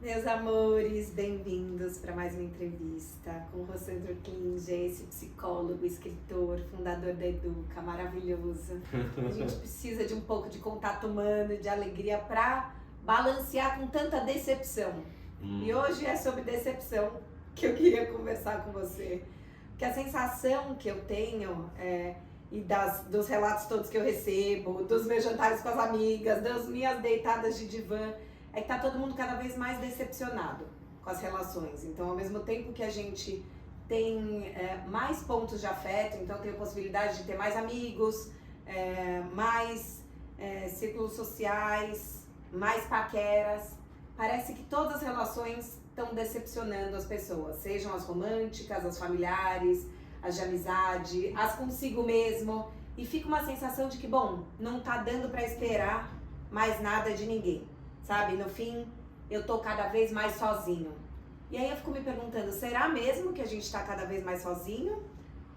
Meus amores, bem-vindos para mais uma entrevista com o Rossandro Klinger, esse psicólogo, escritor, fundador da Educa, maravilhoso. A gente precisa de um pouco de contato humano, de alegria para balancear com tanta decepção. E hoje é sobre decepção que eu queria conversar com você. Porque a sensação que eu tenho e dos relatos todos que eu recebo, dos meus jantares com as amigas, das minhas deitadas de divã, é que tá todo mundo cada vez mais decepcionado com as relações. Então, ao mesmo tempo que a gente tem mais pontos de afeto, então tem a possibilidade de ter mais amigos, mais círculos sociais, mais paqueras, parece que todas as relações estão decepcionando as pessoas, sejam as românticas, as familiares, as de amizade, as consigo mesmo, e fica uma sensação de que, bom, não tá dando para esperar mais nada de ninguém. Sabe, no fim, eu tô cada vez mais sozinho. E aí eu fico me perguntando, será mesmo que a gente tá cada vez mais sozinho?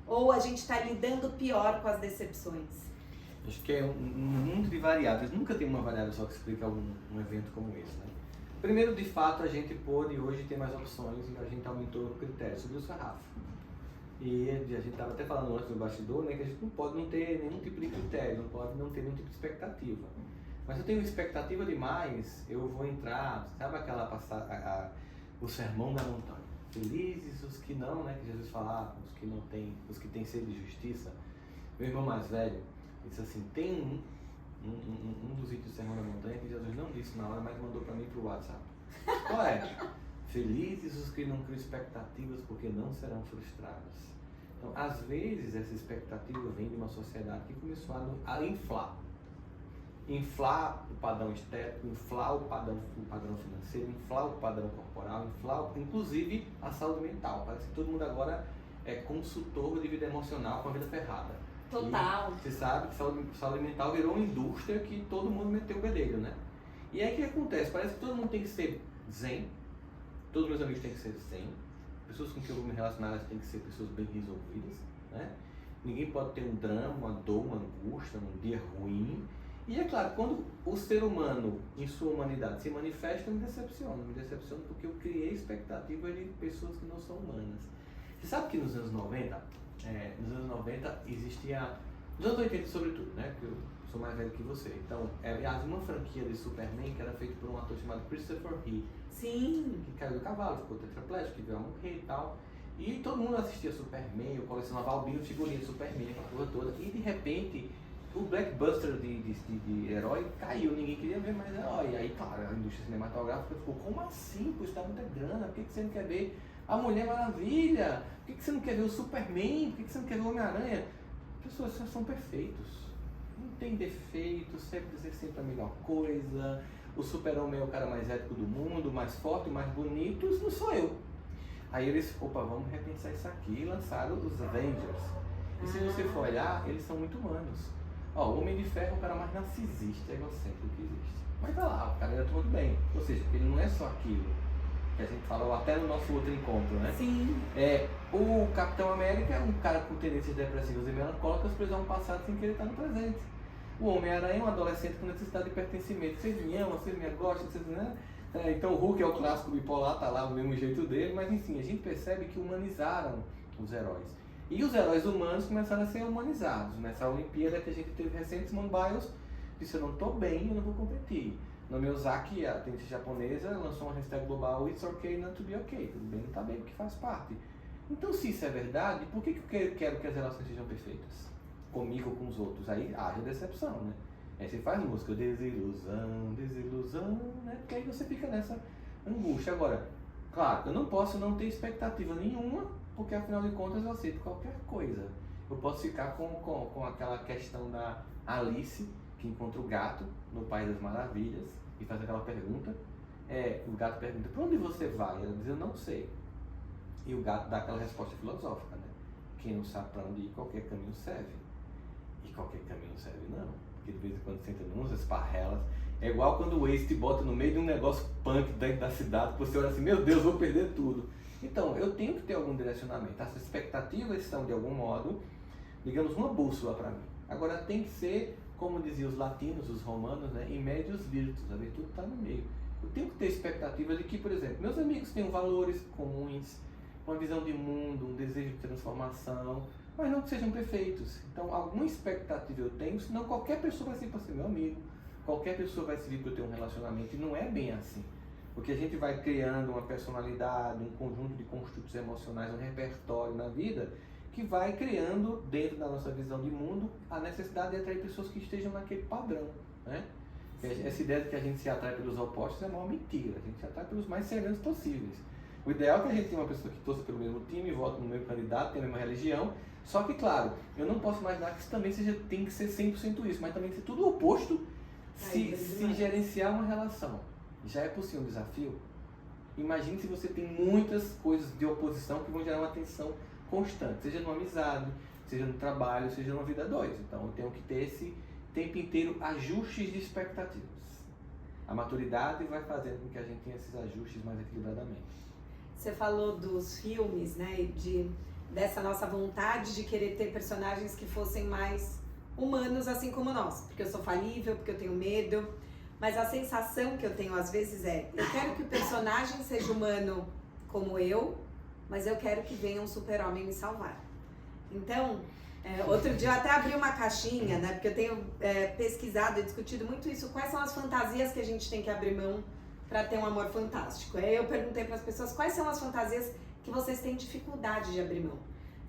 Ou a gente tá lidando pior com as decepções? Acho que é um mundo de variáveis. Nunca tem uma variável só que explica um evento como esse, né? Primeiro, de fato, a gente pôde hoje ter mais opções e a gente aumentou o critério sobre o sarrafo. E a gente estava até falando antes do bastidor, né, que a gente não pode não ter nenhum tipo de critério, não pode não ter nenhum tipo de expectativa. Mas eu tenho expectativa demais, eu vou entrar, sabe aquela passagem, o sermão da montanha. Felizes os que não, né, que Jesus falava, os que não têm, os que têm sede de justiça. Meu irmão mais velho disse assim, tem um dos vídeos do sermão da montanha que Jesus não disse na hora, mas mandou para mim pro WhatsApp. Qual é? Felizes os que não criam expectativas porque não serão frustrados. Então, às vezes, essa expectativa vem de uma sociedade que começou a inflar o padrão estético, inflar o padrão financeiro, inflar o padrão corporal, inclusive a saúde mental. Parece que todo mundo agora é consultor de vida emocional com a vida ferrada. Total. E você sabe que saúde mental virou uma indústria que todo mundo meteu o bedelho, né? E aí o que acontece? Parece que todo mundo tem que ser zen, todos meus amigos têm que ser zen, pessoas com quem eu vou me relacionar elas têm que ser pessoas bem resolvidas, né? Ninguém pode ter um drama, uma dor, uma angústia, um dia ruim. E é claro, quando o ser humano, em sua humanidade, se manifesta, me decepciona porque eu criei expectativas de pessoas que não são humanas. Você sabe que nos anos 90, existia, nos anos 80 sobretudo, né, porque eu sou mais velho que você, então, havia uma franquia de Superman que era feita por um ator chamado Christopher Reeve. Sim. Que caiu do cavalo, ficou tetraplégico, que veio a morrer e tal. E todo mundo assistia Superman, eu colecionava albinho, figurinha de Superman, aquela coisa toda, e de repente o blockbuster de herói caiu, ninguém queria ver mais herói. E aí, claro, a indústria cinematográfica ficou, como assim? Pô, isso dá muita grana, por que você não quer ver a Mulher Maravilha? Por que você não quer ver o Superman? Por que você não quer ver o Homem-Aranha? Pessoas são perfeitos, não tem defeitos, sempre dizer sempre a melhor coisa. O Super-Homem é o cara mais ético do mundo, mais forte, mais bonito, isso não sou eu. Aí eles, vamos repensar isso aqui, e lançaram os Avengers. E se você for olhar, eles são muito humanos. O Homem de Ferro é o cara mais narcisista, egocêntrico que existe. Mas tá lá, o cara era tudo bem. Ou seja, ele não é só aquilo que a gente falou até no nosso outro encontro, né? Sim. O Capitão América é um cara com tendências depressivas e melancólicas preso a um passado sem querer estar no presente. O Homem-Aranha é um adolescente com necessidade de pertencimento. Vocês me amam, vocês me gostam, vocês, né? Então o Hulk é o clássico bipolar, tá lá do mesmo jeito dele, mas enfim, a gente percebe que humanizaram os heróis. E os heróis humanos começaram a ser humanizados. Nessa Olimpíada que a gente teve recente, Simone Biles disse, eu não estou bem, eu não vou competir. Naomi Osaka, a tenista japonesa, lançou uma hashtag global, It's okay not to be okay. Tudo bem, não está bem, porque faz parte. Então, se isso é verdade, por que eu quero que as relações sejam perfeitas? Comigo ou com os outros? Aí haja decepção, né? Aí você faz música, desilusão, né? Porque aí você fica nessa angústia. Agora, claro, eu não posso não ter expectativa nenhuma, porque afinal de contas eu aceito qualquer coisa. Eu posso ficar com aquela questão da Alice, que encontra o gato no País das Maravilhas e faz aquela pergunta. O gato pergunta, para onde você vai? Ela diz, eu não sei. E o gato dá aquela resposta filosófica, né? Quem não sabe para onde ir, qualquer caminho serve. E qualquer caminho serve não. Porque de vez em quando você entra em umas esparrelas. É igual quando o Waze te bota no meio de um negócio punk dentro da cidade, que você olha assim, meu Deus, vou perder tudo. Então, eu tenho que ter algum direcionamento. As expectativas são, de algum modo, digamos, uma bússola para mim. Agora tem que ser, como diziam os latinos, os romanos, né, in medias virtus, a virtude está no meio. Eu tenho que ter expectativa de que, por exemplo, meus amigos tenham valores comuns, uma visão de mundo, um desejo de transformação, mas não que sejam perfeitos. Então, alguma expectativa eu tenho, senão qualquer pessoa vai ser para ser meu amigo, qualquer pessoa vai servir para eu ter um relacionamento, e não é bem assim. Porque a gente vai criando uma personalidade, um conjunto de construtos emocionais, um repertório na vida, que vai criando, dentro da nossa visão de mundo, a necessidade de atrair pessoas que estejam naquele padrão, né? Essa ideia de que a gente se atrai pelos opostos é uma mentira, a gente se atrai pelos mais semelhantes possíveis. O ideal é que a gente tenha uma pessoa que torça pelo mesmo time, vote no mesmo candidato, tenha a mesma religião, só que, claro, eu não posso imaginar que isso também tem que ser 100% isso, mas também tem que ser tudo o oposto se gerenciar uma relação. Já é possível um desafio? Imagine se você tem muitas coisas de oposição que vão gerar uma tensão constante, seja numa amizade, seja no trabalho, seja numa vida a dois. Então eu tenho que ter esse tempo inteiro ajustes de expectativas. A maturidade vai fazendo com que a gente tenha esses ajustes mais equilibradamente. Você falou dos filmes, né, dessa nossa vontade de querer ter personagens que fossem mais humanos, assim como nós, porque eu sou falível, porque eu tenho medo, mas a sensação que eu tenho às vezes é, eu quero que o personagem seja humano como eu, mas eu quero que venha um super-homem me salvar. Então, outro dia eu até abri uma caixinha, né, porque eu tenho pesquisado e discutido muito isso, quais são as fantasias que a gente tem que abrir mão para ter um amor fantástico. Aí eu perguntei para as pessoas quais são as fantasias que vocês têm dificuldade de abrir mão.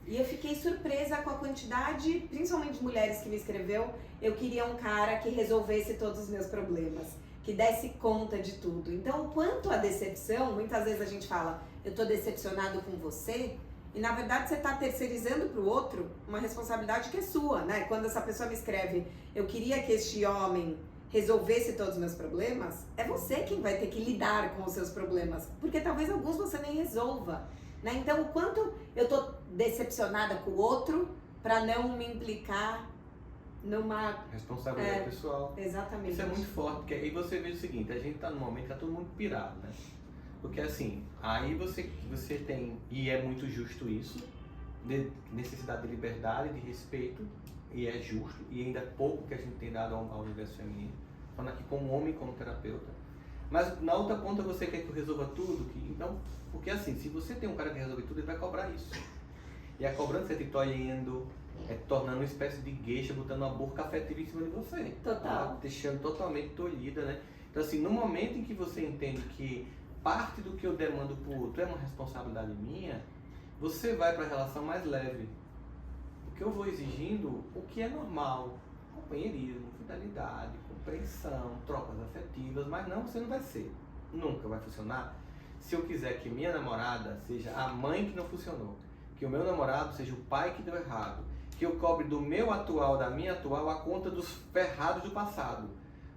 E eu fiquei surpresa com a quantidade, principalmente de mulheres que me escreveu, eu queria um cara que resolvesse todos os meus problemas, que desse conta de tudo. Então, o quanto a decepção, muitas vezes a gente fala, eu tô decepcionado com você, e na verdade você tá terceirizando pro outro uma responsabilidade que é sua, né? Quando essa pessoa me escreve, eu queria que este homem resolvesse todos os meus problemas, é você quem vai ter que lidar com os seus problemas, porque talvez alguns você nem resolva. Né? Então, o quanto eu tô decepcionada com o outro para não me implicar numa responsabilidade pessoal. Exatamente. Isso é muito forte, porque aí você vê o seguinte, a gente tá num momento que tá todo mundo pirado, né? Porque assim, aí você tem, e é muito justo isso, de necessidade de liberdade, de respeito, e é justo, e ainda é pouco que a gente tem dado ao universo feminino, falando aqui como homem, como terapeuta. Mas na outra ponta você quer que eu resolva tudo, então, porque assim, se você tem um cara que resolve tudo, ele vai cobrar isso. E a cobrança é te tolhendo, tornando uma espécie de gueixa, botando uma burca afetiva em cima de você. Total. Deixando totalmente tolhida, né? Então assim, no momento em que você entende que parte do que eu demando pro outro é uma responsabilidade minha, você vai para a relação mais leve. Porque eu vou exigindo o que é normal, companheirismo, fidelidade, compreensão, trocas afetivas, mas não, você não vai ser. Nunca vai funcionar se eu quiser que minha namorada seja a mãe que não funcionou, que o meu namorado seja o pai que deu errado, que eu cobre do meu atual, da minha atual, a conta dos ferrados do passado.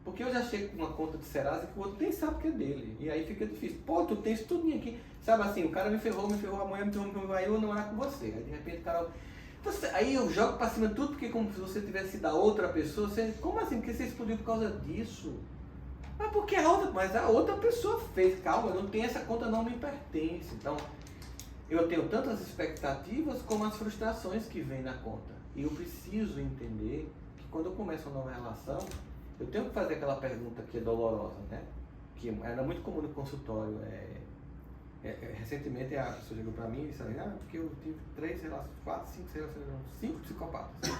Porque eu já chego com uma conta de Serasa que o outro nem sabe que é dele. E aí fica difícil. Pô, tu tem isso tudinho aqui. Sabe assim, o cara me ferrou, amanhã me ferrou, aí eu não namorar com você. Aí de repente o cara... aí eu jogo pra cima tudo, porque como se você tivesse sido a outra pessoa. Você, como assim? Porque você explodiu por causa disso? Mas porque mas a outra pessoa fez. Calma, eu não tenho essa conta, não me pertence. Então, eu tenho tantas expectativas como as frustrações que vêm na conta. E eu preciso entender que quando eu começo uma nova relação, eu tenho que fazer aquela pergunta que é dolorosa, né? Que era muito comum no consultório. Recentemente a pessoa chegou pra mim e disse, porque eu tive 3 relações, 4, 5 relações, 5 psicopatas.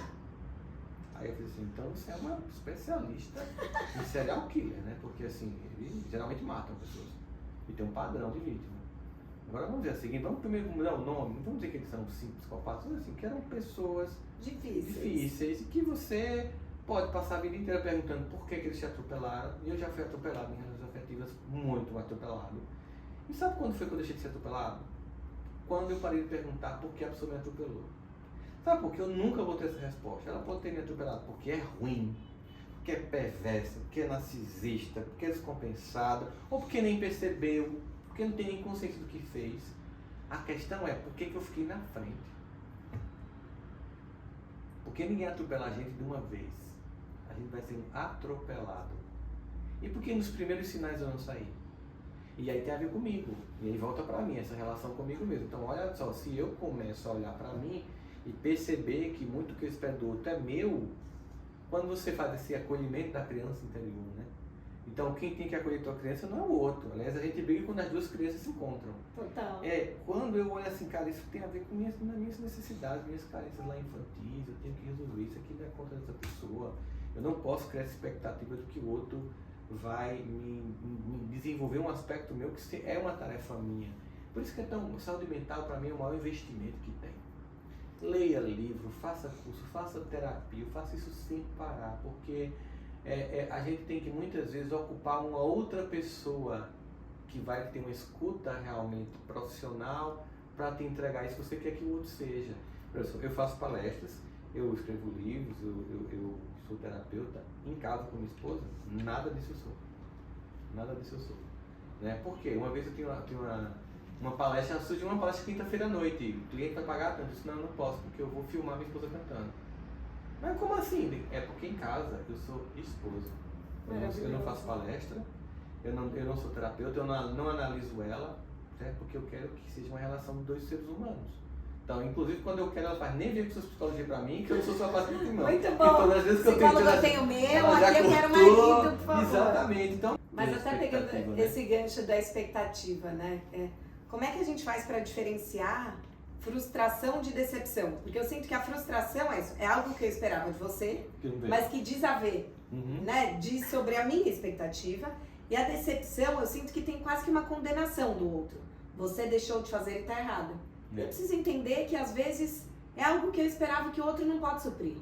Aí eu falei assim, então você é uma especialista em serial killer, né? Porque assim, eles geralmente matam pessoas. E tem um padrão de vítima. Agora vamos dizer assim, vamos primeiro mudar o nome, não vamos dizer que eles são 5 psicopatas, mas assim, que eram pessoas difíceis e que você pode passar a vida inteira perguntando por que eles te atropelaram. E eu já fui atropelado em relações afetivas, muito atropelado. E sabe quando foi que eu deixei de ser atropelado? Quando eu parei de perguntar por que a pessoa me atropelou. Sabe por que eu nunca vou ter essa resposta? Ela pode ter me atropelado porque é ruim, porque é perversa, porque é narcisista, porque é descompensada, ou porque nem percebeu, porque não tem nem consciência do que fez. A questão é por que eu fiquei na frente. Porque ninguém atropela a gente de uma vez. A gente vai ser atropelado. E por que nos primeiros sinais eu não saí? E aí tem a ver comigo. E aí volta pra mim, essa relação comigo mesmo. Então olha só, se eu começo a olhar pra mim e perceber que muito que eu espero do outro é meu, quando você faz esse acolhimento da criança interior, né? E Então quem tem que acolher tua criança não é o outro. Aliás, a gente briga quando as duas crianças se encontram. Total. Quando eu olho assim, cara, isso tem a ver com minhas necessidades, minhas carências lá infantis, eu tenho que resolver isso aqui, não é conta dessa pessoa. Eu não posso criar essa expectativa de que o outro vai me desenvolver um aspecto meu que é uma tarefa minha. Por isso que saúde mental para mim é o maior investimento que tem. Leia livro, faça curso, faça terapia, faça isso sem parar, porque a gente tem que muitas vezes ocupar uma outra pessoa que vai ter uma escuta realmente profissional para te entregar isso que você quer que o outro seja. Eu faço palestras, eu escrevo livros, eu sou terapeuta, em casa com minha esposa, nada disso eu sou. Nada disso eu sou. Né? Por quê? Uma vez eu tinha uma palestra, surgiu uma palestra quinta-feira à noite, o cliente vai pagar tanto, eu disse, não, eu não posso, porque eu vou filmar minha esposa cantando. Mas como assim? É porque em casa eu sou esposo. Eu não faço palestra, eu não sou terapeuta, eu não analiso ela, né? Porque eu quero que seja uma relação de dois seres humanos. Então, inclusive, quando eu quero, ela faz nem ver com sua psicologia pra mim, que eu não sou sua paciente, não. Muito bom. Então, às vezes que eu tenho o meu, aqui eu quero marido, por favor. Exatamente. Então, mas até pegando esse gancho da expectativa, né? Como é que a gente faz para diferenciar frustração de decepção? Porque eu sinto que a frustração é algo que eu esperava de você, mas que diz a ver, né? Diz sobre a minha expectativa. E a decepção, eu sinto que tem quase que uma condenação do outro. Você deixou de fazer e tá errado. Eu preciso entender que às vezes é algo que eu esperava que o outro não pode suprir.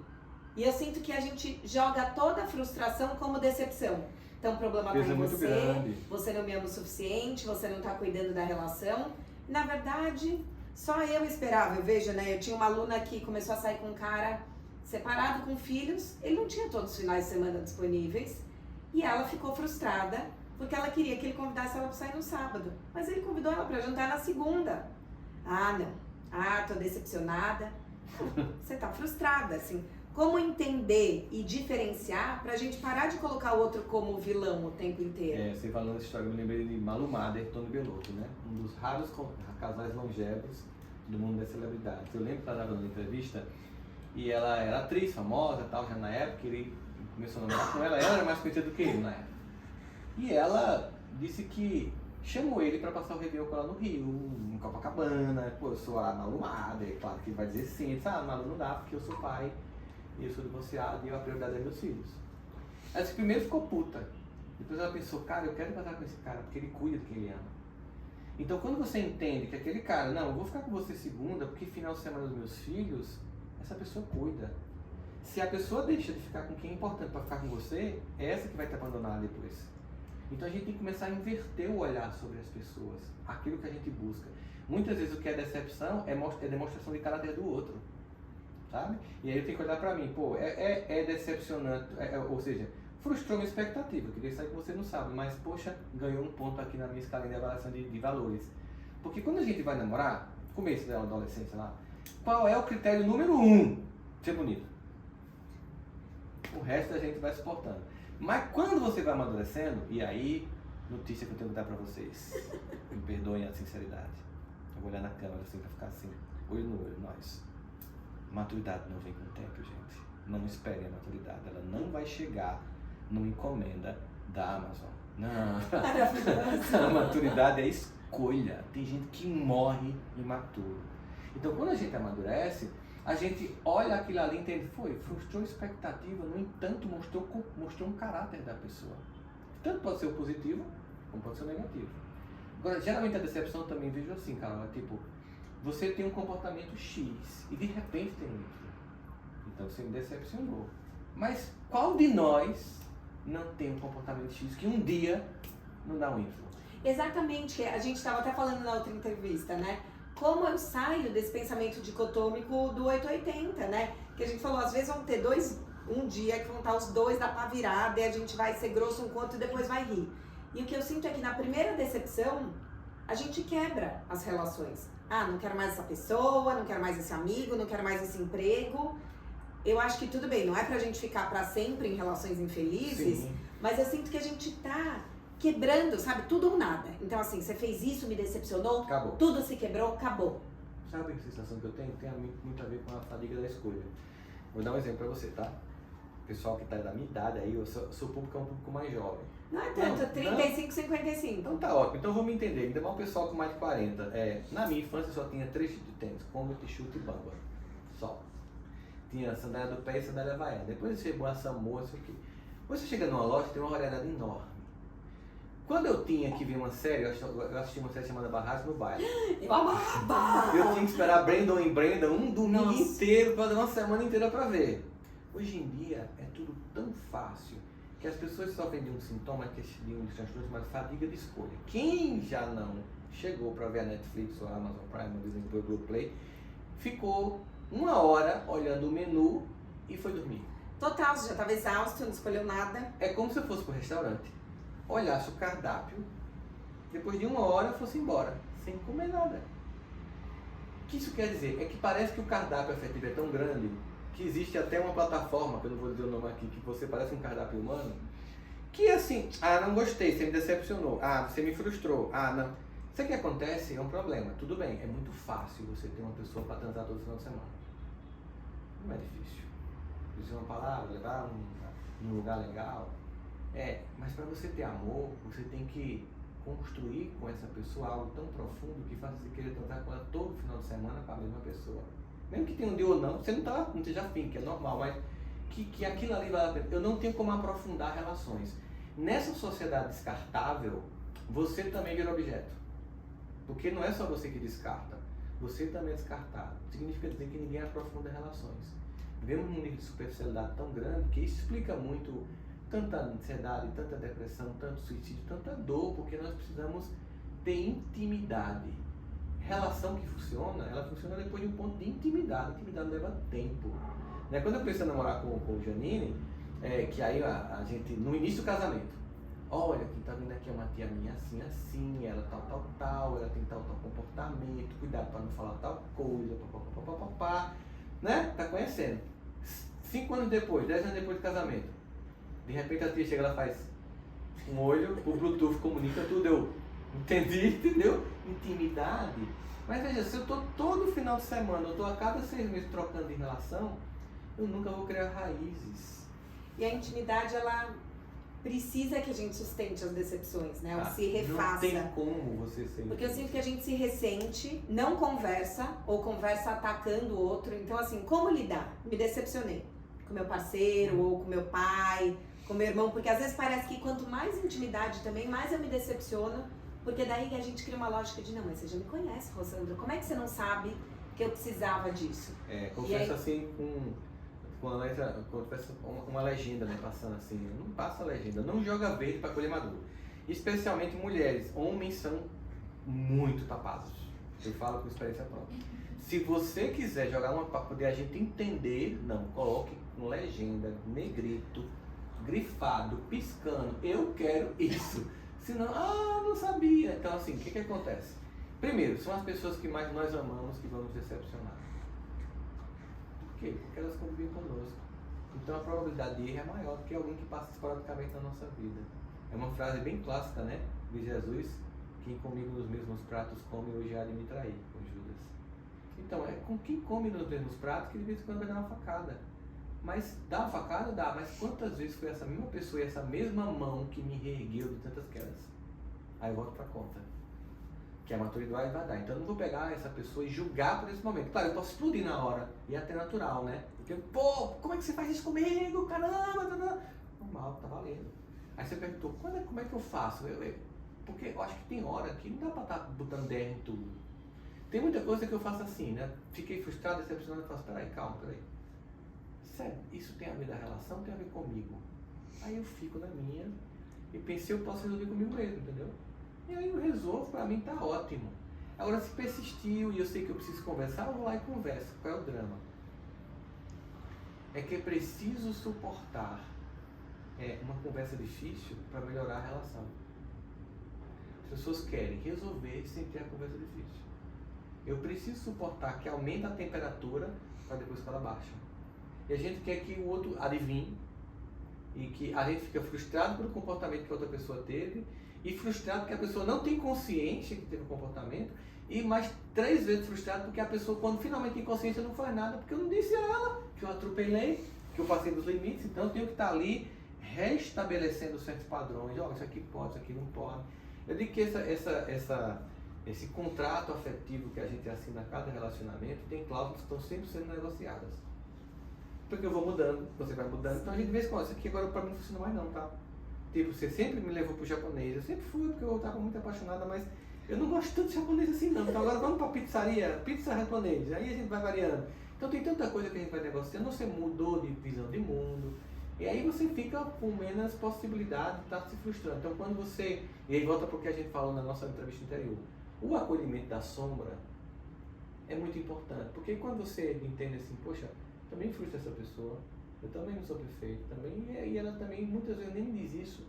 E eu sinto que a gente joga toda a frustração como decepção. Então o problema está em você não me ama o suficiente, você não está cuidando da relação. Na verdade, só eu esperava. Eu vejo, né? Eu tinha uma aluna que começou a sair com um cara separado com filhos, ele não tinha todos os finais de semana disponíveis. E ela ficou frustrada porque ela queria que ele convidasse ela para sair no sábado. Mas ele convidou ela para jantar na segunda. Ah, não. Ah, tô decepcionada. Você tá frustrada, assim. Como entender e diferenciar pra gente parar de colocar o outro como vilão o tempo inteiro? Você falando essa história, eu me lembrei de Malu Mader e Tony Bellotto, né? Um dos raros casais longevos do mundo das celebridades. Eu lembro que ela estava dando entrevista e ela era atriz famosa e tal, já na época, ele começou a namorar com ela era mais conhecida do que ele na época. E ela disse que chamou ele para passar o Réveillon com ela no Rio, em Copacabana. Pô, eu sou a Malu Mader, claro que ele vai dizer sim. Ele disse, Malu, não dá, porque eu sou pai, e eu sou divorciado, e a prioridade é meus filhos. Ela disse, primeiro ficou puta. Depois ela pensou, cara, eu quero casar com esse cara, porque ele cuida de quem ele ama. Então quando você entende que aquele cara, não, eu vou ficar com você segunda, porque final de semana dos meus filhos, essa pessoa cuida. Se a pessoa deixa de ficar com quem é importante para ficar com você, é essa que vai te abandonar depois. Então a gente tem que começar a inverter o olhar sobre as pessoas, aquilo que a gente busca. Muitas vezes o que é decepção é demonstração de caráter do outro, sabe? E aí eu tenho que olhar pra mim, pô, é decepcionante, ou seja, frustrou minha expectativa, eu queria saber que você não sabe, mas poxa, ganhou um ponto aqui na minha escala de avaliação de valores. Porque quando a gente vai namorar, começo da adolescência lá, qual é o critério número 1? Ser bonito. O resto a gente vai suportando. Mas quando você vai amadurecendo, e aí, notícia que eu tenho que dar pra vocês, me perdoem a sinceridade, eu vou olhar na câmera assim pra ficar assim, olho no olho, nós. Maturidade não vem com o tempo, gente. Não esperem a maturidade, ela não vai chegar numa encomenda da Amazon. Não, a maturidade é escolha. Tem gente que morre imaturo. Então quando a gente amadurece, a gente olha aquilo ali e entende, frustrou a expectativa, no entanto mostrou um caráter da pessoa. Tanto pode ser o positivo, como pode ser o negativo. Agora, geralmente a decepção também vejo assim, cara, tipo, você tem um comportamento X e de repente tem um Y. Então você me decepcionou. Mas qual de nós não tem um comportamento X que um dia não dá um Y? Exatamente, a gente estava até falando na outra entrevista, né? Como eu saio desse pensamento dicotômico do 880, né? Que a gente falou, às vezes vão ter um dia que vão estar os dois da pá virada e a gente vai ser grosso um quanto e depois vai rir. E o que eu sinto é que na primeira decepção, a gente quebra as relações. Ah, não quero mais essa pessoa, não quero mais esse amigo, não quero mais esse emprego. Eu acho que tudo bem, não é pra gente ficar pra sempre em relações infelizes, sim, mas eu sinto que a gente tá quebrando, sabe? Tudo ou nada. Então, assim, você fez isso, me decepcionou, acabou. Tudo se quebrou, acabou. Sabe que sensação que eu tenho? Tem muito a ver com a fadiga da escolha. Vou dar um exemplo pra você, tá? O pessoal que tá da minha idade aí, o seu público é um público mais jovem. Não é tanto, 35, 55. Então tá ótimo, então vamos entender. Ainda mais um pessoal com mais de 40. Na minha infância só tinha 3 tipos de tênis: Converse, chute e bamba. Só. Tinha sandália do pé e sandália havaiana. Depois chegou a Samoa, isso aqui. Você chega numa loja, tem uma variedade enorme. Quando eu tinha que ver uma série, eu assisti uma série chamada Barragem no Baile. Eu amava! Eu tinha que esperar Brandon e Brenda um domingo Nossa. inteiro, para dar uma semana inteira para ver. Hoje em dia é tudo tão fácil que as pessoas sofrem de um sintoma que de um transtorno chamado fadiga de escolha. Quem já não chegou para ver a Netflix ou a Amazon Prime, ou dizem o Google Play, ficou 1 hora olhando o menu e foi dormir. Total, você já estava exausto, não escolheu nada. É como se eu fosse pro restaurante, olhasse o cardápio, depois de 1 hora fosse embora, sem comer nada. O que isso quer dizer? É que parece que o cardápio afetivo é tão grande que existe até uma plataforma, que eu não vou dizer o nome aqui, que você parece um cardápio humano, que assim, não gostei, você me decepcionou, você me frustrou, não. Isso que acontece é um problema, tudo bem, é muito fácil você ter uma pessoa para transar todo final de semana. Não é difícil. Dizer uma palavra, levar num lugar legal. Mas para você ter amor, você tem que construir com essa pessoa algo tão profundo que faça você querer transar com ela todo final de semana com a mesma pessoa. Mesmo que tenha um dia ou não, você não esteja afim, que é normal, mas que aquilo ali vale a pena. Eu não tenho como aprofundar relações. Nessa sociedade descartável, você também vira objeto. Porque não é só você que descarta, você também é descartado. Significa dizer que ninguém aprofunda relações. Vivemos num nível de superficialidade tão grande que isso explica muito tanta ansiedade, tanta depressão, tanto suicídio, tanta dor, porque nós precisamos ter intimidade. Relação que funciona, ela funciona depois de um ponto de intimidade. Intimidade leva tempo. Né? Quando eu pensei em namorar com o Janine, que aí a gente, no início do casamento, olha, quem tá vindo aqui é uma tia minha assim, assim, ela tal, ela tem tal comportamento, cuidado para não falar tal coisa, papapá, né? Tá conhecendo. 5 anos depois, 10 anos depois do casamento, de repente a tia chega, ela faz um olho, o Bluetooth comunica tudo, eu entendi, entendeu? Intimidade. Mas veja, se eu tô todo final de semana, eu tô a cada 6 meses trocando de relação, eu nunca vou criar raízes. E a intimidade, ela precisa que a gente sustente as decepções, né? Ou se refaça. Não tem como você ser. Porque eu sinto que a gente se ressente, não conversa, ou conversa atacando o outro. Então, assim, como lidar? Me decepcionei com meu parceiro, ou com meu pai, com meu irmão, porque às vezes parece que quanto mais intimidade também, mais eu me decepciono, porque daí a gente cria uma lógica de, não, mas você já me conhece, Rosandra, como é que você não sabe que eu precisava disso? Confesso assim com a letra, uma legenda, né, passando assim, não passa a legenda, não joga verde para colher maduro. Especialmente mulheres, homens são muito tapados. Eu falo com experiência própria. Se você quiser jogar uma para poder a gente entender, não, coloque com legenda, negrito, grifado, piscando, eu quero isso. Senão, não sabia. Então assim, o que acontece? Primeiro, são as pessoas que mais nós amamos que vão nos decepcionar. Por quê? Porque elas convivem conosco. Então a probabilidade de erro é maior do que alguém que passa esporadicamente na nossa vida. É uma frase bem clássica, né? De Jesus: quem comigo nos mesmos pratos come, hoje há de me trair, com Judas. Então, é com quem come nos mesmos pratos que de vez em quando vai dar uma facada. Mas dá uma facada? Dá. Mas quantas vezes foi essa mesma pessoa e essa mesma mão que me reergueu de tantas quedas? Aí eu volto pra conta. Que a maturidade vai dar. Então eu não vou pegar essa pessoa e julgar por esse momento. Claro, eu posso explodir na hora. E é até natural, né? Porque, como é que você faz isso comigo? Caramba! Normal, tá valendo. Aí você perguntou, como é que eu faço? Porque eu acho que tem hora que não dá pra estar botando DR em tudo. Tem muita coisa que eu faço assim, né? Fiquei frustrado, decepcionado, eu faço, peraí. Sério, isso tem a ver da relação, tem a ver comigo. Aí eu fico na minha e pensei, eu posso resolver comigo mesmo, entendeu? E aí eu resolvo, pra mim tá ótimo. Agora, se persistiu e eu sei que eu preciso conversar, eu vou lá e converso. Qual é o drama? É que é preciso suportar uma conversa difícil para melhorar a relação. As pessoas querem resolver sem ter a conversa difícil. Eu preciso suportar que aumenta a temperatura para depois que ela baixa. E a gente quer que o outro adivinhe e que a gente fica frustrado pelo comportamento que a outra pessoa teve e frustrado porque a pessoa não tem consciência que teve o comportamento e mais 3 vezes frustrado porque a pessoa, quando finalmente tem consciência, não faz nada porque eu não disse a ela que eu atropelei, que eu passei dos limites, então eu tenho que estar ali restabelecendo certos padrões, isso aqui pode, isso aqui não pode. Eu digo que esse contrato afetivo que a gente assina a cada relacionamento tem cláusulas que estão sempre sendo negociadas. Porque eu vou mudando, você vai mudando, então a gente vê isso aqui agora pra mim não funciona mais não, tá? Tipo, você sempre me levou pro japonês, eu sempre fui porque eu estava muito apaixonada, mas eu não gosto tanto de japonês assim não, então agora vamos pra pizzaria, pizza japonês, aí a gente vai variando. Então tem tanta coisa que a gente vai negociando, você mudou de visão de mundo, e aí você fica com menos possibilidade de estar se frustrando. Então quando você, e aí volta pro que a gente falou na nossa entrevista anterior, o acolhimento da sombra é muito importante, porque quando você entende assim, poxa, também frustra essa pessoa, eu também não sou perfeito, também, e ela também muitas vezes nem diz isso,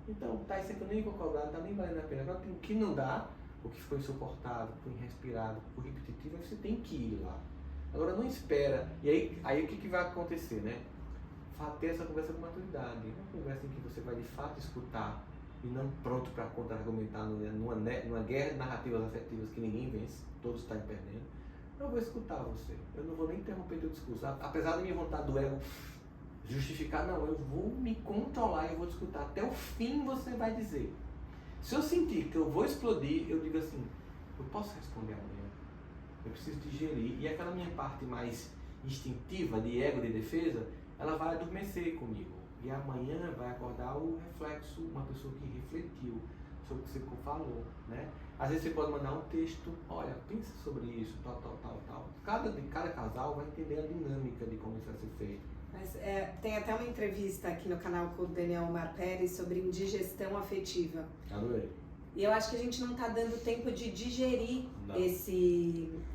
então tá, isso aqui eu nem vou cobrar, tá nem valendo a pena. Agora o que não dá, o que ficou insuportável, o irrespirável, o repetitivo, você tem que ir lá. Agora não espera, e aí o que vai acontecer, né? Ter essa conversa com maturidade, uma conversa em que você vai de fato escutar e não pronto para contra-argumentar numa guerra de narrativas afetivas que ninguém vence, todos estão perdendo. Eu vou escutar você, eu não vou nem interromper teu discurso, apesar da minha vontade do ego justificar, não, eu vou me controlar, eu vou te escutar, até o fim você vai dizer. Se eu sentir que eu vou explodir, eu digo assim, eu posso responder amanhã, eu preciso digerir, e aquela minha parte mais instintiva, de ego, de defesa, ela vai adormecer comigo, e amanhã vai acordar o reflexo, uma pessoa que refletiu sobre o que você falou, né? Às vezes você pode mandar um texto, olha, pensa sobre isso, tal. Cada casal vai entender a dinâmica de como isso vai ser feito. Mas, tem até uma entrevista aqui no canal com o Daniel Marperi sobre indigestão afetiva. Adorei. E eu acho que a gente não está dando tempo de digerir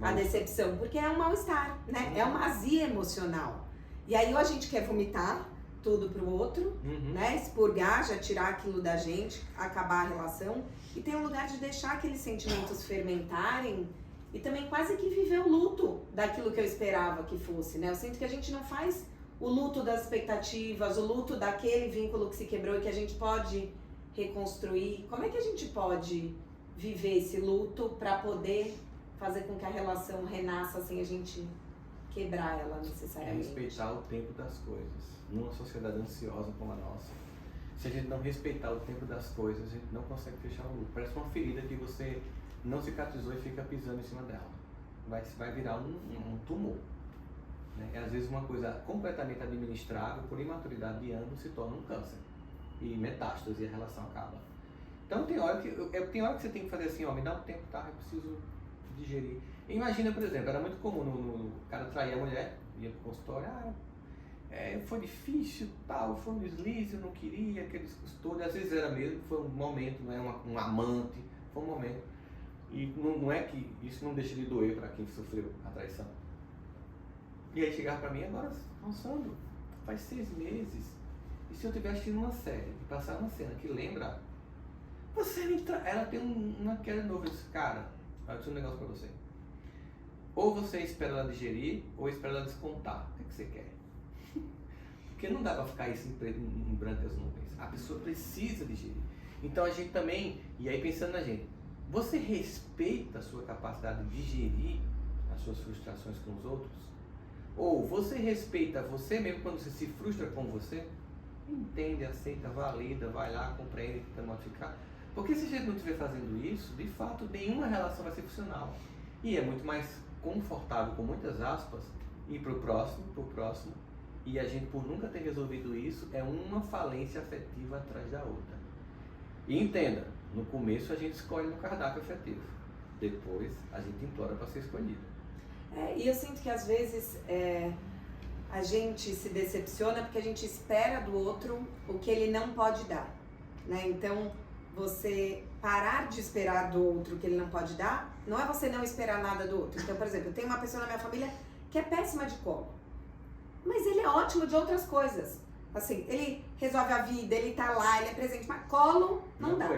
a decepção, porque é um mal-estar, né? É uma azia emocional. E aí ou a gente quer vomitar tudo pro outro, né? Expurgar, já tirar aquilo da gente, acabar a relação. E tem um lugar de deixar aqueles sentimentos fermentarem e também quase que viver o luto daquilo que eu esperava que fosse, né? Eu sinto que a gente não faz o luto das expectativas, o luto daquele vínculo que se quebrou e que a gente pode reconstruir. Como é que a gente pode viver esse luto para poder fazer com que a relação renasça sem a gente quebrar ela necessariamente? Respeitar o tempo das coisas. Numa sociedade ansiosa como a nossa, se a gente não respeitar o tempo das coisas, a gente não consegue fechar o luto. Parece uma ferida que você não cicatrizou e fica pisando em cima dela. Vai virar um tumor. Né? E às vezes uma coisa completamente administrável, por imaturidade de anos, se torna um câncer. E metástase, e a relação acaba. Então tem hora que você tem que fazer assim, ó, me dá um tempo, tá? Eu preciso digerir. Imagina, por exemplo, era muito comum o cara trair a mulher, ia pro consultório, foi difícil, tal, foi um deslize, eu não queria, aquele discurso todo, às vezes era mesmo, foi um momento, não é um amante, foi um momento. E não é que isso não deixa de doer para quem sofreu a traição. E aí chegava para mim, agora, Sandro, faz 6 meses, e se eu estiver assistindo uma série, e passar uma cena que lembra, ela tem uma queda de novo, eu disse, cara, eu disse um negócio para você. Ou você espera ela digerir, ou espera ela descontar. O que você quer? Porque não dá para ficar isso em brancas nuvens. A pessoa precisa digerir. Então a gente também, e aí pensando na gente, você respeita a sua capacidade de digerir as suas frustrações com os outros? Ou você respeita você mesmo quando você se frustra com você? Entende, aceita, valida, vai lá, compreende, tenta modificar. Porque se a gente não estiver fazendo isso, de fato nenhuma relação vai ser funcional. E é muito mais confortável, com muitas aspas, ir pro próximo, e a gente, por nunca ter resolvido isso, é uma falência afetiva atrás da outra. E entenda, no começo a gente escolhe no cardápio afetivo, depois a gente implora para ser escolhido. E eu sinto que às vezes a gente se decepciona porque a gente espera do outro o que ele não pode dar, né? Então, você parar de esperar do outro o que ele não pode dar, não é você não esperar nada do outro. Então, por exemplo, eu tenho uma pessoa na minha família que é péssima de colo, mas ele é ótimo de outras coisas. Assim, ele resolve a vida, ele tá lá, ele é presente, mas colo não dá.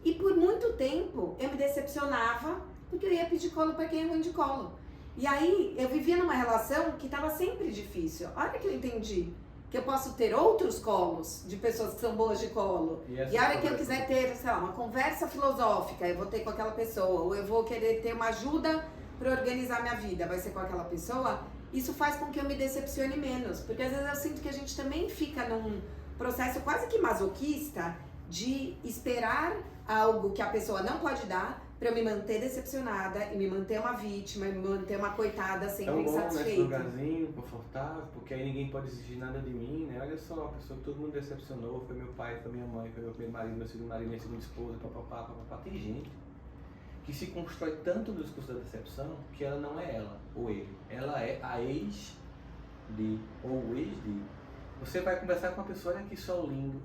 E por muito tempo eu me decepcionava porque eu ia pedir colo para quem é ruim de colo. E aí eu vivia numa relação que estava sempre difícil. A hora que eu entendi que eu posso ter outros colos de pessoas que são boas de colo, e a hora que eu quiser ter, sei lá, uma conversa filosófica, eu vou ter com aquela pessoa, ou eu vou querer ter uma ajuda para organizar minha vida, vai ser com aquela pessoa, isso faz com que eu me decepcione menos, porque às vezes eu sinto que a gente também fica processo quase que masoquista de esperar algo que a pessoa não pode dar pra eu me manter decepcionada e me manter uma vítima, e me manter uma coitada sempre insatisfeita. Nesse lugarzinho, confortável, porque aí ninguém pode exigir nada de mim, né? Olha só, a pessoa que todo mundo decepcionou, foi meu pai, foi minha mãe, foi meu primeiro marido, meu segundo marido, minha segunda esposa, papapá, papapá. Tem gente que se constrói tanto no discurso da decepção que ela não é ela, ou ele. Ela é a ex de, ou o ex de. Você vai conversar com uma pessoa, olha que sol lindo,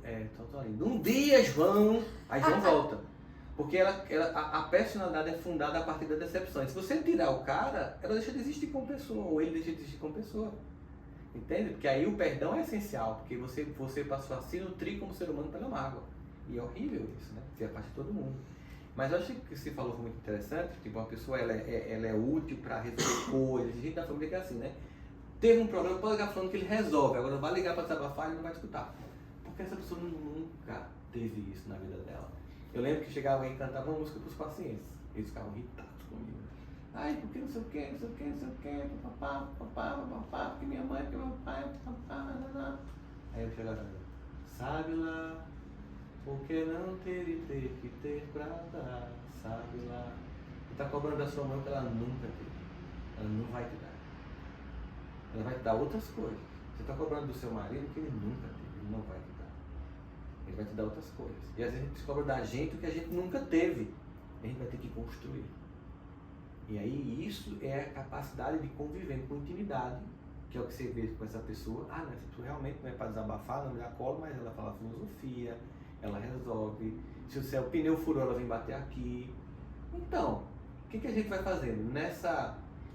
tô lindo. Um dia, João, aí João volta. Porque a personalidade é fundada a partir da decepção. E se você tirar o cara, ela deixa de existir como pessoa, ou ele deixa de existir como pessoa. Entende? Porque aí o perdão é essencial, porque você passou a se nutrir como ser humano pela mágoa. E é horrível isso, né? Porque é parte de todo mundo. Mas eu acho que você falou foi muito interessante, tipo, uma pessoa ela é útil para resolver coisas. A gente da família que é assim, né? Teve um problema, pode ligar falando que ele resolve, agora vai ligar para desabafar e não vai escutar. Porque essa pessoa nunca teve isso na vida dela. Eu lembro que chegava alguém e cantava uma música para os pacientes. Eles ficavam irritados comigo. Ai, porque não sei o que, não sei o que, não sei o que, papapá, papapá, papapá, porque minha mãe, porque meu pai, papapá, nanã. Aí eu chegava, sabe lá, porque não ter e ter que ter pra dar, sabe lá. Você tá cobrando da sua mãe que ela nunca teve. Ela não vai te dar. Ela vai te dar outras coisas. Você tá cobrando do seu marido que ele nunca teve, ele não vai te dar. Ele vai te dar outras coisas. E às vezes a gente cobra da gente o que a gente nunca teve. A gente vai ter que construir. E aí isso é a capacidade de conviver com intimidade, que é o que você vê com essa pessoa. Ah, não, essa pessoa realmente não é para desabafar, não me dá colo, mas ela fala filosofia, ela resolve. Se o pneu furou, ela vem bater aqui. Então, o que a gente vai fazendo?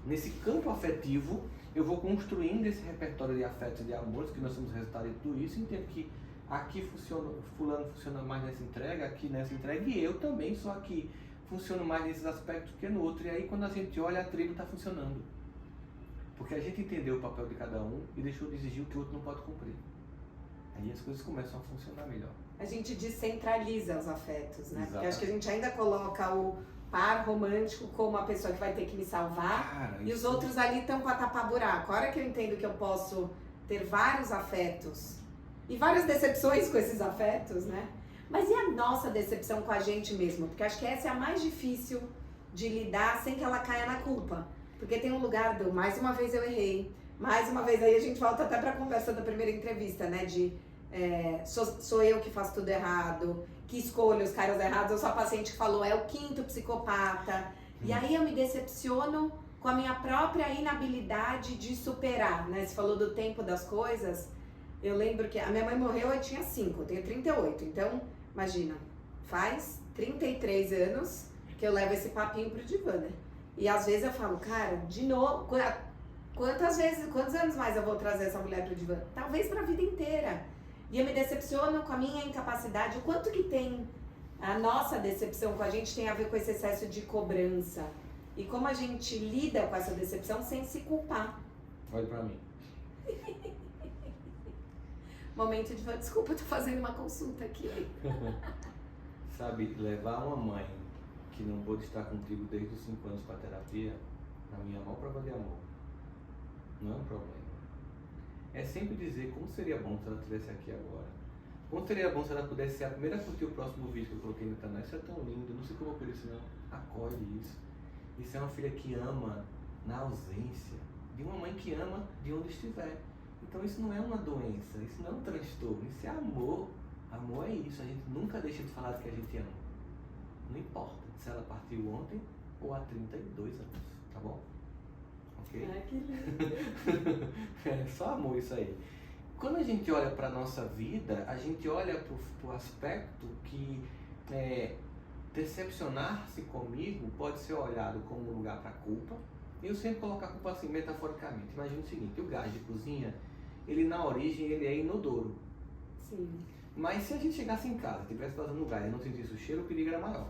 Nesse campo afetivo, eu vou construindo esse repertório de afetos e de amores, que nós somos resultado de tudo isso, e entendo que aqui funciona, fulano funciona mais nessa entrega, aqui nessa entrega, e eu também sou aqui. Funciono mais nesses aspectos que no outro. E aí quando a gente olha, a tribo está funcionando. Porque a gente entendeu o papel de cada um e deixou de exigir o que o outro não pode cumprir. Aí as coisas começam a funcionar melhor. A gente descentraliza os afetos, né? Exato. Porque acho que a gente ainda coloca o par romântico como a pessoa que vai ter que me salvar. Cara, e os outros ali estão para tapar buraco. A hora que eu entendo que eu posso ter vários afetos e várias decepções com esses afetos, né? Mas e a nossa decepção com a gente mesmo? Porque acho que essa é a mais difícil de lidar sem que ela caia na culpa. Porque tem um lugar do mais uma vez eu errei, mais uma vez, aí a gente volta até para a conversa da primeira entrevista, né? De sou eu que faço tudo errado, que escolho os caras errados, eu sou a paciente que falou, é o quinto psicopata. E aí eu me decepciono com a minha própria inabilidade de superar, né? Você falou do tempo das coisas. Eu lembro que a minha mãe morreu, eu tinha 5, eu tenho 38, então, imagina, faz 33 anos que eu levo esse papinho pro divã, né? E às vezes eu falo, cara, de novo, quantos anos mais eu vou trazer essa mulher pro divã? Talvez pra vida inteira. E eu me decepciono com a minha incapacidade, o quanto que tem a nossa decepção com a gente tem a ver com esse excesso de cobrança. E como a gente lida com essa decepção sem se culpar. Olha pra mim. Momento de desculpa, eu tô fazendo uma consulta aqui. Sabe, levar uma mãe que não pôde estar contigo desde os 5 anos para terapia, na minha maior prova de amor, não é um problema. É sempre dizer como seria bom se ela estivesse aqui agora. Como seria bom se ela pudesse ser a primeira a curtir o próximo vídeo que eu coloquei no canal. Isso é tão lindo, não sei como eu por isso não. Acolhe isso. Isso é uma filha que ama na ausência, de uma mãe que ama de onde estiver. Então isso não é uma doença, isso não é um transtorno, isso é amor. Amor é isso, a gente nunca deixa de falar do que a gente ama. Não importa se ela partiu ontem ou há 32 anos, tá bom? Ok? Ai, que lindo. É só amor isso aí. Quando a gente olha para a nossa vida, a gente olha para o aspecto que decepcionar-se comigo pode ser olhado como um lugar para culpa. E eu sempre coloco a culpa assim, metaforicamente. Imagina o seguinte, o gás de cozinha, ele na origem ele é inodoro. Sim. Mas se a gente chegasse em casa, tivesse vazando gás e não sentisse o cheiro, o perigo era maior.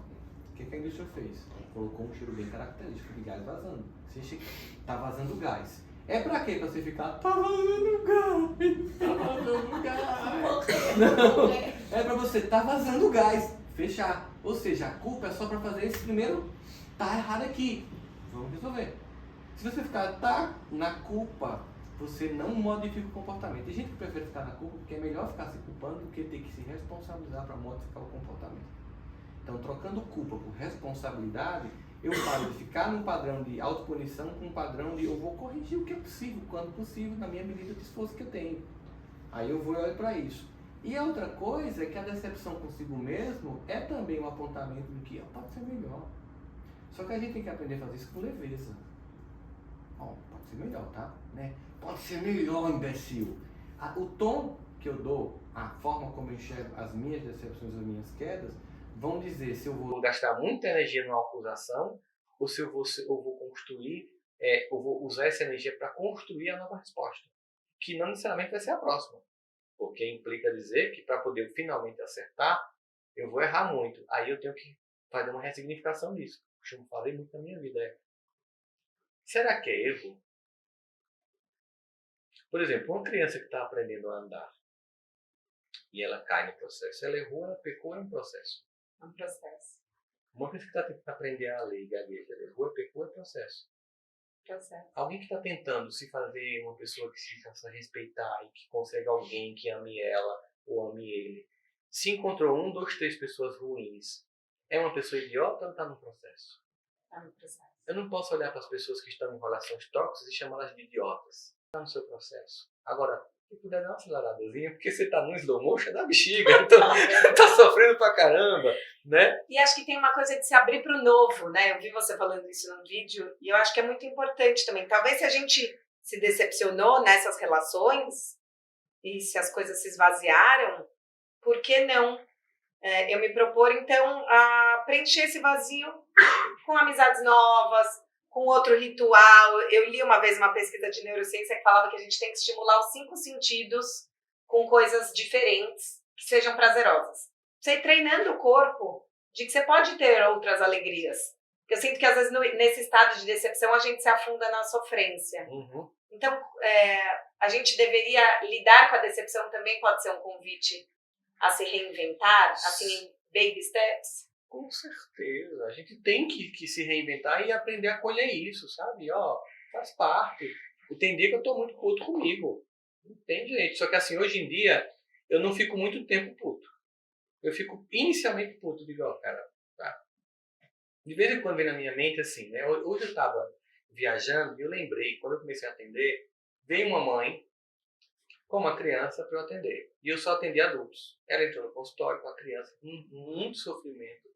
O que a indústria fez? Colocou um cheiro bem característico de gás vazando. Você tá vazando gás. É pra quê? Pra você ficar, tá vazando gás, tá vazando gás. Não, é pra você, tá vazando gás, fechar. Ou seja, a culpa é só pra fazer esse primeiro, tá errado aqui. Vamos resolver. Se você ficar, tá na culpa, você não modifica o comportamento. Tem gente que prefere ficar na culpa porque é melhor ficar se culpando do que ter que se responsabilizar para modificar o comportamento. Então, trocando culpa por responsabilidade, eu paro de ficar num padrão de autopunição com um padrão de eu vou corrigir o que é possível, quando possível, na minha medida de esforço que eu tenho. Aí eu vou e olho para isso. E a outra coisa é que a decepção consigo mesmo é também um apontamento de que pode ser melhor. Só que a gente tem que aprender a fazer isso com leveza. Pode ser melhor, tá? Né? Pode ser melhor, imbecil. O tom que eu dou, a forma como eu enxergo as minhas decepções, as minhas quedas, vão dizer se eu vou gastar muita energia numa acusação ou se eu vou construir, eu vou usar essa energia para construir a nova resposta, que não necessariamente vai ser a próxima, porque implica dizer que para poder finalmente acertar, eu vou errar muito. Aí eu tenho que fazer uma ressignificação disso. Eu falei muito na minha vida. Será que é erro? Por exemplo, uma criança que está aprendendo a andar e ela cai no processo, ela errou, ela pecou, é um processo. É um processo. Uma criança que está tentando aprender a ler e gagueja, ela errou, pecou, é processo. Alguém que está tentando se fazer uma pessoa que se faça respeitar e que consegue alguém que ame ela ou ame ele, se encontrou 1, 2, 3 pessoas ruins, é uma pessoa idiota ou está no processo? Está no processo. Eu não posso olhar para as pessoas que estão em relações tóxicas e chamá-las de idiotas. Está no seu processo. Agora, se puder dar uma aceleradazinha, porque você está no slow motion da bexiga, então está sofrendo pra caramba, né? E acho que tem uma coisa de se abrir para o novo, né? Eu vi você falando isso num vídeo e eu acho que é muito importante também. Talvez se a gente se decepcionou nessas relações e se as coisas se esvaziaram, por que não eu me propor, então, a preencher esse vazio com amizades novas, com outro ritual. Eu li uma vez uma pesquisa de neurociência que falava que a gente tem que estimular os 5 sentidos com coisas diferentes que sejam prazerosas. Você ir treinando o corpo de que você pode ter outras alegrias. Eu sinto que às vezes nesse estado de decepção a gente se afunda na sofrência. Uhum. Então, a gente deveria lidar com a decepção também, pode ser um convite a se reinventar, assim, em baby steps? Com certeza. A gente tem que se reinventar e aprender a acolher isso, sabe? Faz parte. E tem dia que eu tô muito puto comigo. Não tem jeito. Só que assim, hoje em dia, eu não fico muito tempo puto. Eu fico inicialmente puto. Digo, cara, tá. De vez em quando vem na minha mente assim, né? Hoje eu tava viajando e eu lembrei, quando eu comecei a atender, veio uma mãe com uma criança para eu atender. E eu só atendi adultos. Ela entrou no consultório com a criança com muito sofrimento.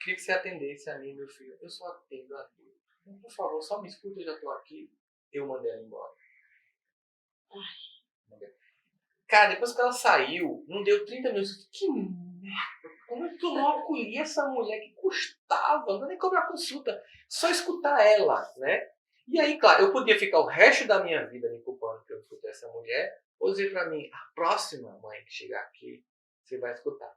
Queria que você atendesse a mim, meu filho. Eu só atendo adulto. Então, por favor, só me escuta, eu já estou aqui. Eu mandei ela embora. Cara, depois que ela saiu, não deu 30 minutos. Que merda! Como é que eu não acolhi essa mulher que custava? Não nem cobrar consulta. Só escutar ela, né? E aí, claro, eu podia ficar o resto da minha vida me culpando que eu escutei essa mulher. Ou dizer pra mim, a próxima mãe que chegar aqui, você vai escutar.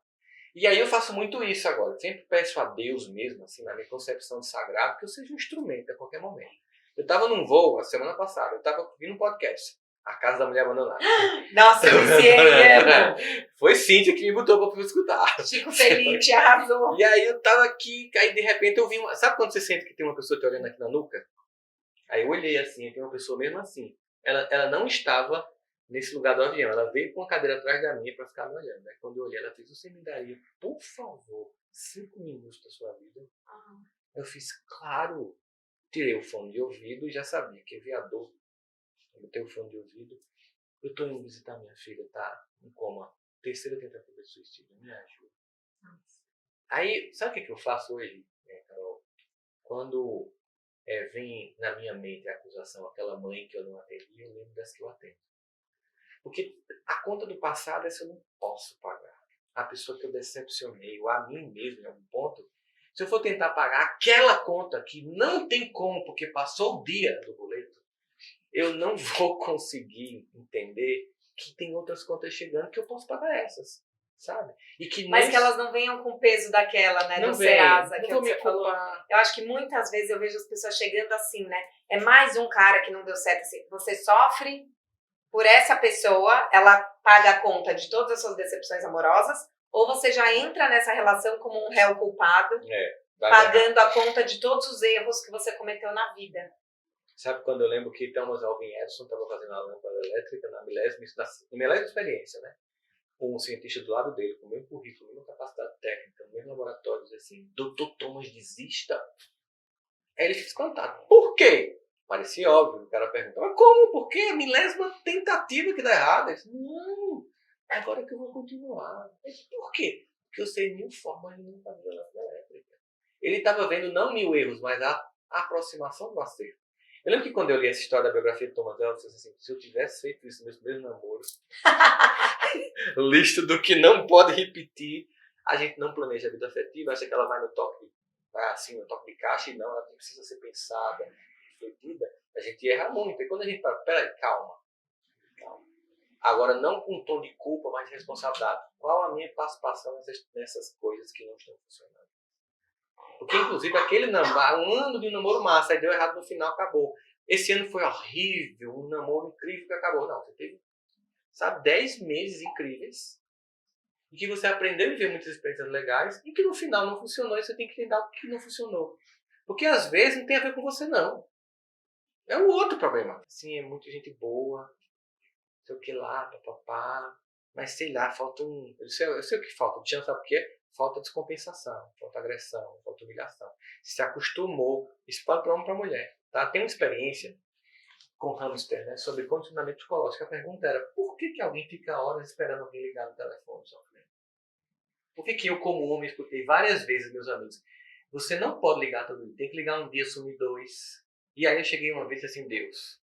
E aí eu faço muito isso agora. Eu sempre peço a Deus mesmo, assim, na minha concepção de sagrado, que eu seja um instrumento a qualquer momento. Eu estava num voo, a semana passada, eu estava ouvindo um podcast. A Casa da Mulher Abandonada. Nossa, eu viciei, Foi Cíntia que me botou pra eu escutar. Chico Felipe arrasou. E aí eu tava aqui, aí de repente eu vi uma... Sabe quando você sente que tem uma pessoa te olhando aqui na nuca? Aí eu olhei assim, tem uma pessoa mesmo assim. Ela não estava nesse lugar do avião. Ela veio com a cadeira atrás da minha para ficar me olhando. Aí quando eu olhei, ela fez, você me daria, por favor, 5 minutos da sua vida? Eu fiz, claro. Tirei o fone de ouvido e já sabia que havia dor. Eu botei o fone de ouvido. Eu tô indo visitar minha filha, tá em coma. 3ª tentativa de suicídio. Me ajuda. Aí, sabe o que eu faço hoje, Carol? Quando vem na minha mente a acusação, aquela mãe que eu não atendi, eu lembro das que eu atendo. Porque a conta do passado, essa eu não posso pagar. A pessoa que eu decepcionei, ou a mim mesmo, em algum ponto, se eu for tentar pagar aquela conta que não tem como, porque passou o dia do boleto, eu não vou conseguir entender que tem outras contas chegando que eu posso pagar essas, sabe? E que mas que elas não venham com o peso daquela, né, não do Serasa, não que vou você me falou. culpar. Eu acho que muitas vezes eu vejo as pessoas chegando assim, né? É mais um cara que não deu certo. Assim, você sofre por essa pessoa, ela paga a conta de todas as suas decepções amorosas, ou você já entra nessa relação como um réu culpado, pagando a conta de todos os erros que você cometeu na vida. Sabe quando eu lembro que Thomas Alva Edison estava fazendo a lâmpada elétrica na milésima experiência, né? Um cientista do lado dele, com o mesmo currículo, a mesma capacidade técnica, no mesmo laboratório, diz assim, Dr. Thomas, desista. Aí ele fica espantado. Por quê? Parecia óbvio. O cara pergunta, mas como? Por quê? A milésima tentativa que dá errado. Ele disse, não, agora que eu vou continuar. Eu disse, por quê? Porque eu sei mil formas de não fazer lâmpada elétrica. Ele estava vendo não 1000 erros, mas a aproximação do acerto. Eu lembro que quando eu li essa história da biografia de Thomas Edison, eu disse assim, se eu tivesse feito isso nos meus primeiros namoros, lista do que não pode repetir, a gente não planeja a vida afetiva, acha que ela vai no toque, vai assim, no toque de caixa, e não, ela precisa ser pensada, refletida, a gente erra muito. E quando a gente fala, peraí, calma. Agora, não com um tom de culpa, mas de responsabilidade. Qual a minha participação nessas coisas que não estão funcionando? Porque, inclusive, aquele namoro, um ano de um namoro massa, aí deu errado no final, acabou. Esse ano foi horrível, um namoro incrível que acabou. Não, você teve, 10 meses incríveis, em que você aprendeu a viver muitas experiências legais, e que no final não funcionou, e você tem que entender o que não funcionou. Porque, às vezes, não tem a ver com você, não. É um outro problema. Sim, é muita gente boa, sei o que lá, papapá, mas sei lá, falta um... Eu sei o que falta, sabe o quê? Falta descompensação, falta agressão, falta humilhação. Se acostumou, isso pode para homem e para mulher. Tá? Tem uma experiência com hamster, né, sobre condicionamento psicológico. A pergunta era, por que alguém fica horas esperando alguém ligar no telefone sofrendo? Por que eu, como homem, escutei várias vezes meus amigos, você não pode ligar todo dia, tem que ligar um dia, sumir 2. E aí eu cheguei uma vez assim, Deus,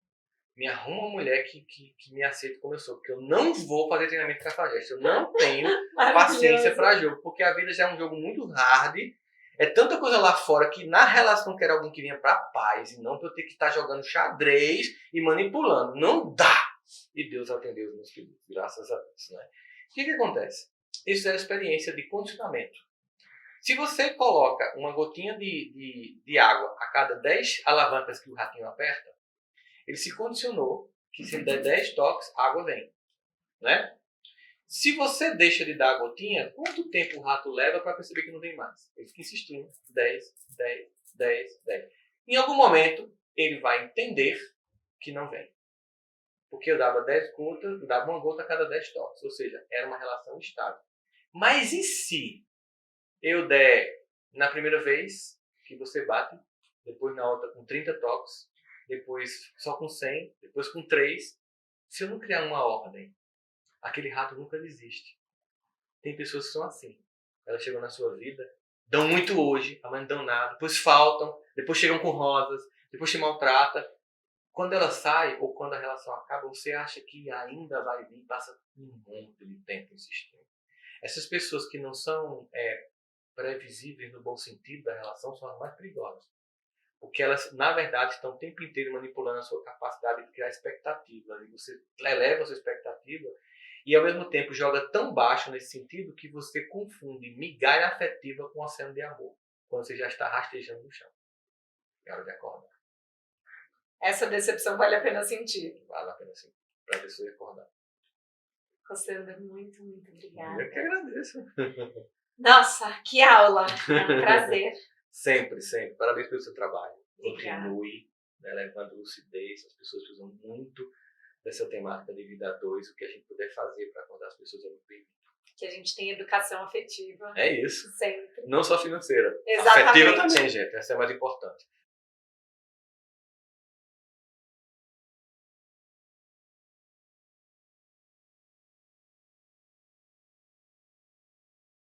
me arruma uma mulher que me aceite como eu sou, porque eu não vou fazer treinamento com cafajeste, eu não tenho paciência para jogo, porque a vida já é um jogo muito hard, é tanta coisa lá fora que na relação quero alguém que venha para paz, e não para eu ter que estar jogando xadrez e manipulando, não dá! E Deus atendeu os meus pedidos, graças a Deus, né? O que acontece? Isso é a experiência de condicionamento. Se você coloca uma gotinha de água a cada 10 alavancas que o ratinho aperta, ele se condicionou que se ele der 10 toques, a água vem. Né? Se você deixa de dar a gotinha, quanto tempo o rato leva para perceber que não vem mais? Ele fica insistindo. 10, 10, 10, 10. Em algum momento, ele vai entender que não vem. Porque eu dava 10 gotas, eu dava uma gota a cada 10 toques. Ou seja, era uma relação estável. Mas e se eu der na primeira vez que você bate, depois na outra com 30 toques, depois só com 100, depois com 3. Se eu não criar uma ordem, aquele rato nunca desiste. Tem pessoas que são assim. Elas chegam na sua vida, dão muito hoje, amanhã não dão nada, depois faltam, depois chegam com rosas, depois te maltrata. Quando ela sai, ou quando a relação acaba, você acha que ainda vai vir, passa um monte de tempo insistindo. Essas pessoas que não são previsíveis no bom sentido da relação são as mais perigosas. Porque elas, na verdade, estão o tempo inteiro manipulando a sua capacidade de criar expectativa. E você eleva a sua expectativa e, ao mesmo tempo, joga tão baixo nesse sentido que você confunde migalha afetiva com oceano de amor. Quando você já está rastejando no chão. É hora de acordar. Essa decepção vale a pena sentir. Vale a pena sentir, para a pessoa acordar. Rossandra, muito, muito obrigada. Eu que agradeço. Nossa, que aula! É um prazer. Sempre, sempre. Parabéns pelo seu trabalho. Obrigada. Continue, né, levando lucidez. As pessoas precisam muito dessa temática de vida a dois. O que a gente puder fazer para acordar as pessoas é muito bem-vindo. Que a gente tenha educação afetiva. É isso. Sempre. Não só financeira. Exatamente. Afetiva também, gente. Essa é a mais importante.